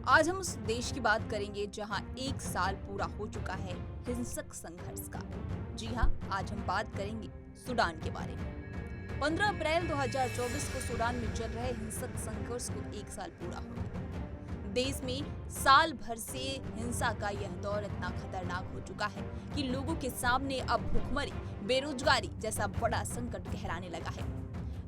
आज हम उस देश की बात करेंगे जहां 1 साल पूरा हो चुका है हिंसक संघर्ष का। जी हां, आज हम बात करेंगे सूडान के बारे में। 15 अप्रैल 2024 को सूडान में चल रहे हिंसक संघर्ष को 1 साल पूरा हो गया। देश में साल भर से हिंसा का यह दौर इतना खतरनाक हो चुका है कि लोगों के सामने अब भुखमरी, बेरोजगारी जैसा बड़ा संकट गहराने लगा है।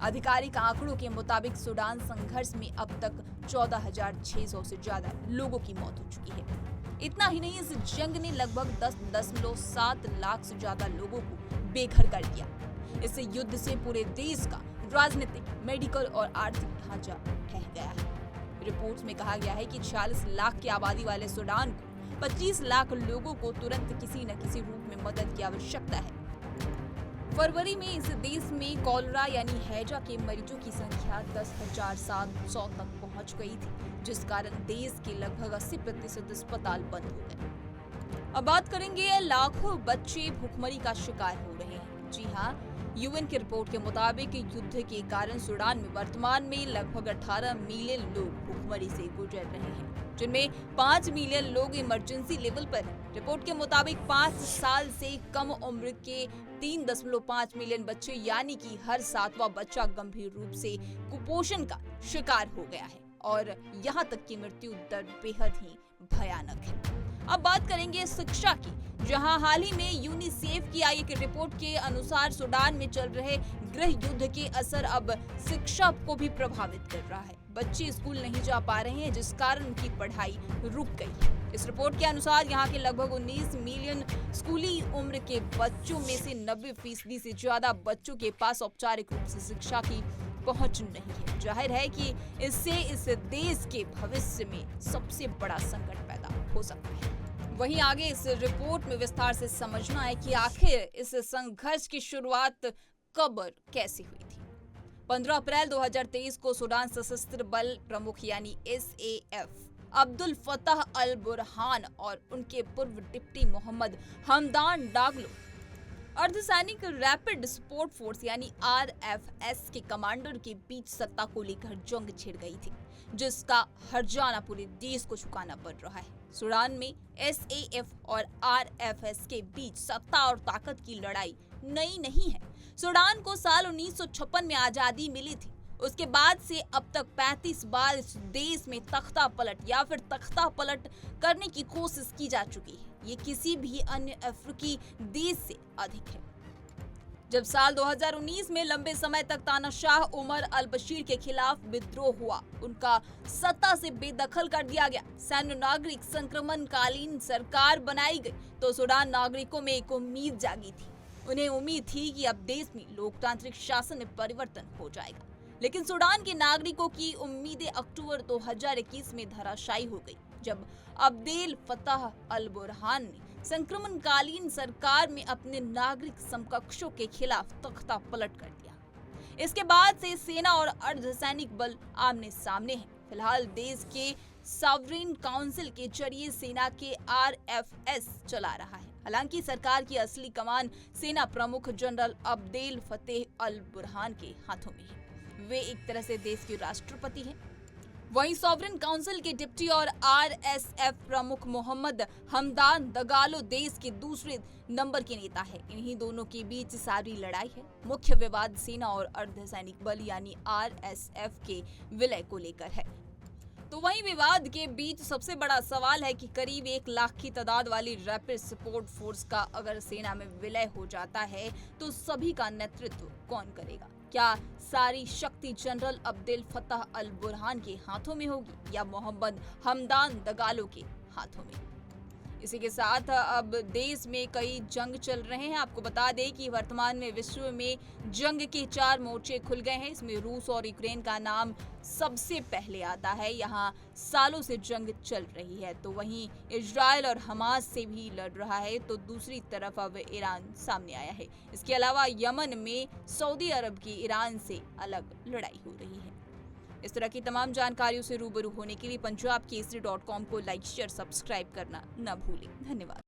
आधिकारिक आंकड़ों के मुताबिक सूडान संघर्ष में अब तक 14,600 से ज्यादा लोगों की मौत हो चुकी है। इतना ही नहीं, इस जंग ने लगभग 10.7 लाख से ज्यादा लोगों को बेघर कर दिया। इस युद्ध से पूरे देश का राजनीतिक, मेडिकल और आर्थिक ढांचा ढह गया है। रिपोर्ट्स में कहा गया है कि 46 लाख की आबादी वाले सूडान को 25 लाख लोगों को तुरंत किसी न किसी रूप में मदद की आवश्यकता है। फरवरी में इस देश में कॉलरा यानी हैजा के मरीजों की संख्या 10,700 तक पहुंच गई थी, जिस कारण देश के लगभग 80% अस्पताल बंद हो गए। अब बात करेंगे, लाखों बच्चे भूखमरी का शिकार हो रहे हैं। जी हाँ, यूएन की रिपोर्ट के मुताबिक युद्ध के कारण सूडान में वर्तमान में लगभग 18 मिलियन लोग भूखमरी से गुजर रहे हैं, जिनमें 5 मिलियन लोग इमरजेंसी लेवल पर हैं। रिपोर्ट के मुताबिक 5 साल से कम उम्र के 3.5 मिलियन बच्चे यानी कि हर 7वां बच्चा गंभीर रूप से कुपोषण का शिकार हो गया है और यहाँ तक कि मृत्यु दर बेहद ही भयानक है। अब बात करेंगे शिक्षा की, जहां हाल ही में यूनिसेफ की आई एक रिपोर्ट के अनुसार सूडान में चल रहे गृह युद्ध के असर अब शिक्षा को भी प्रभावित कर रहा है। बच्चे स्कूल नहीं जा पा रहे हैं, जिस कारण उनकी पढ़ाई रुक गई है। इस रिपोर्ट के अनुसार यहाँ के लगभग 19 मिलियन स्कूली उम्र के बच्चों में से 90% से ज्यादा बच्चों के पास औपचारिक रूप से शिक्षा की पहुंच नहीं है। जाहिर है कि इससे इस देश के भविष्य में सबसे बड़ा संकट पैदा हो सकता है। वहीं आगे इस रिपोर्ट में विस्तार से समझना है कि आखिर इस संघर्ष की शुरुआत कब और कैसे हुई थी। 15 अप्रैल 2023 को सूडान सशस्त्र बल प्रमुख यानी SAF अब्दुल फताह अल बुरहान और उनके पूर्व डिप्टी मोहम्मद हमदान डागलो अर्धसैनिक रैपिड सपोर्ट फोर्स यानी RFS के कमांडर के बीच सत्ता को लेकर जंग छिड़ गई थी, जिसका हर्जाना पूरे देश को चुकाना पड़ रहा है। सूडान में SAF और RFS के बीच सत्ता और ताकत की लड़ाई नई नहीं है। सूडान को साल 1956 में आजादी मिली थी। उसके बाद से अब तक 35 बार इस देश में तख्ता पलट या फिर तख्ता पलट करने की कोशिश की जा चुकी है। ये किसी भी अन्य अफ्रीकी देश से अधिक है। जब साल 2019 में लंबे समय तक तानाशाह उमर अल बशीर के खिलाफ विद्रोह हुआ, उनका सत्ता से बेदखल कर दिया गया, सैन्य नागरिक संक्रमणकालीन सरकार बनाई गई, तो सूडान नागरिकों में एक उम्मीद जागी थी। उन्हें उम्मीद थी कि अब देश में लोकतांत्रिक शासन में परिवर्तन हो जाएगा। लेकिन सूडान के नागरिकों की उम्मीदें अक्टूबर 2021 में धराशायी हो गई, जब अब्देल फताह अल बुरहान ने संक्रमणकालीन सरकार में अपने नागरिक समकक्षों के खिलाफ तख्ता पलट कर दिया। इसके बाद से सेना और अर्धसैनिक बल आमने सामने हैं। फिलहाल देश के सॉवरेन काउंसिल के जरिए सेना के RFS चला रहा है। हालांकि सरकार की असली कमान सेना प्रमुख जनरल अब्देल फतेह अल बुरहान के हाथों में है। वे एक तरह से देश के राष्ट्रपति हैं। वहीं सॉवरेन काउंसिल के डिप्टी और RSF प्रमुख मोहम्मद हमदान दगालो देश के दूसरे नंबर के नेता है। इन्हीं दोनों के बीच सारी लड़ाई है। मुख्य विवाद सेना और अर्धसैनिक बल यानी RSF के विलय को लेकर है। तो वहीं विवाद के बीच सबसे बड़ा सवाल है कि करीब 1 लाख की तादाद वाली रैपिड सपोर्ट फोर्स का अगर सेना में विलय हो जाता है तो सभी का नेतृत्व कौन करेगा? क्या सारी शक्ति जनरल अब्देल फताह अल बुरहान के हाथों में होगी या मोहम्मद हमदान दगालो के हाथों में? इसी के साथ अब देश में कई जंग चल रहे हैं। आपको बता दें कि वर्तमान में विश्व में जंग के 4 मोर्चे खुल गए हैं। इसमें रूस और यूक्रेन का नाम सबसे पहले आता है। यहाँ सालों से जंग चल रही है। तो वहीं इजराइल और हमास से भी लड़ रहा है, तो दूसरी तरफ अब ईरान सामने आया है। इसके अलावा यमन में सऊदी अरब की ईरान से अलग लड़ाई हो रही है। इस तरह की तमाम जानकारियों से रूबरू होने के लिए punjabkesari.com को लाइक, शेयर, सब्सक्राइब करना न भूलें। धन्यवाद।